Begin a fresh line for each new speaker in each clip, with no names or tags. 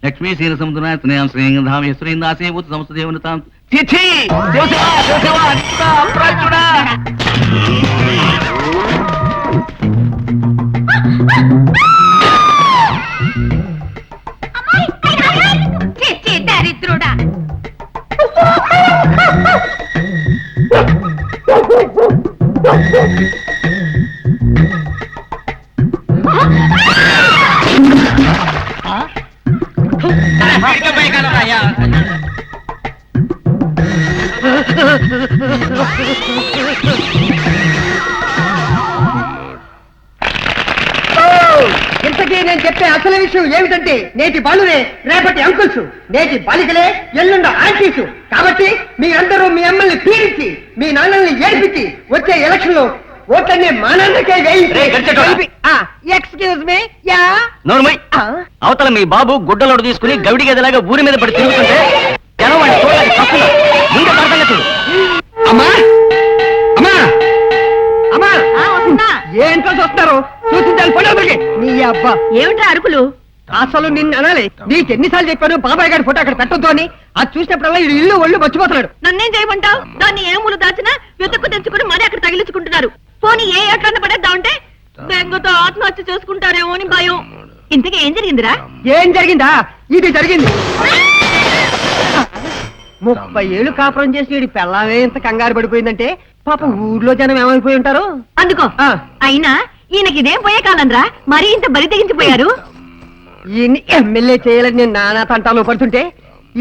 లక్ష్మీ శ్రీన సముద్రం శ్రీంధామ శ్రీందాసే భూత సంస్థ తాం చిచి దేవసేవ దేవసేవ అనిత అప్రాచుడా
దరిద్రుడా
ఇంతకీ నేను చెప్పే అసలు విషయం ఏమిటంటే నేటి బాలురే రేపటి అంకుల్స్, నేటి బాలికలే ఎల్లుండ ఆంటీసు. కాబట్టి మీరందరూ మీ అమ్మల్ని పీడించి మీ నాన్నల్ని ఏడిపించి వచ్చే ఎలక్షన్ లో ఓట్లన్నీ మా నాన్నకే ఎక్స్క్యూజ్ మీ యా
నోర్మై అవతల మీ బాబు గుడ్డలోడు తీసుకుని గవిడి గదిలాగా ఊరి మీద పడి తిరుగుతుంటే జనం వాడిని చూడడానికి తప్పులు. ముందు పడతాగా చూడు.
అమ్మా అమ్మా అమ్మా ఏంటో చూస్తారు చూసించాలి పడవకి నీ అబ్బా
ఏమిటా అరుకులు?
అసలు నిన్ను అనాలి. నీకు ఎన్నిసార్లు చెప్పాను బాబాయ్ గారి ఫోటో అక్కడ పెట్టొద్దు అని. అది చూసినప్పుడల్లా ఇది ఇల్లు ఒళ్ళు మర్చిపోతున్నాడు.
నన్నేం చేయమంటావు? దాన్ని ఏ మూలు దాచినా వెతుక్కు తెచ్చుకుని మరీ అక్కడ తగిలించుకుంటున్నారు. పోనీ ఏ ఎట్లన్న పడేద్దామంటే బెంగతో ఆత్మహత్య చేసుకుంటారేమో అని భయం. ఇంతకీ ఏం జరిగిందిరా?
ఏం జరిగిందా? ఇది జరిగింది. 30 ఏళ్ళు కాపురం చేసి వీడి పెళ్ళామే ఇంత కంగారు పడిపోయిందంటే పాప ఊర్లో జనం ఏమైపోయి ఉంటారు.
అందుకో అయినా ఈయనకి ఇదేం పోయే కాలంరా, మరీ ఇంత బరి తెగించిపోయారు.
ఈయన్ని ఎమ్మెల్యే చేయాలని నేను నానా తంటాలు పడుతుంటే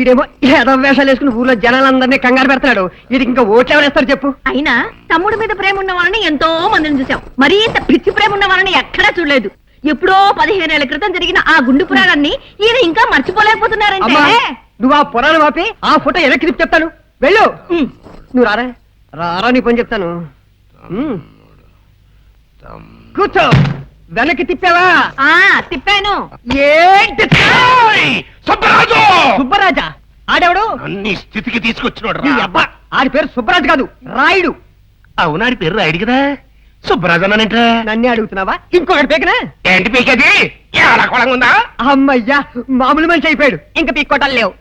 ఈడేమో ఏదో వేషాలు వేసుకుని ఊర్లో జనాలందరినీ కంగారు పెడుతున్నాడు. వీడికి ఇంకా ఓట్లు ఎవరేస్తారు చెప్పు?
అయినా తమ్ముడి మీద ప్రేమ ఉన్న వాళ్ళని ఎంతో మందిని చూసాం, మరీ ఇంత పిచ్చి ప్రేమ ఉన్న వాళ్ళని ఎక్కడా చూడలేదు. ఎప్పుడో 15 ఏళ్ల క్రితం జరిగిన ఆ గుండు పురాణాన్ని ఈయన ఇంకా మర్చిపోలేకపోతున్నారంటే.
నువ్వు ఆ పురాణం ఆపి ఆ ఫోటో వెనక్కి తిప్పి చెప్తాను. వెళ్ళు. నువ్వు రారా రారా నీ పని చెప్తాను. కూర్చో. వెనక్కి తిప్పావా?
తిప్పాను.
ఏంటి
సుబ్బరాజు!
సుబ్బరాజా? ఆడెవడు?
అన్ని స్థితికి తీసుకొచ్చినోడు
నీ అబ్బా. ఆడి పేరు సుబ్బరాజు కాదు, రాయుడు.
అవునాడి పేరు రాయుడు కదా. సుబ్బరాజు అన్నానంట.
నన్నే అడుగుతున్నావా? ఇంకొకటి పేకనా?
ఏంటి పీకేది? ఎలా కొలంగా ఉందా?
అమ్మయ్యా, మామూలు మనిషి అయిపోయాడు. ఇంకా పీక్కోటాలు లేవు.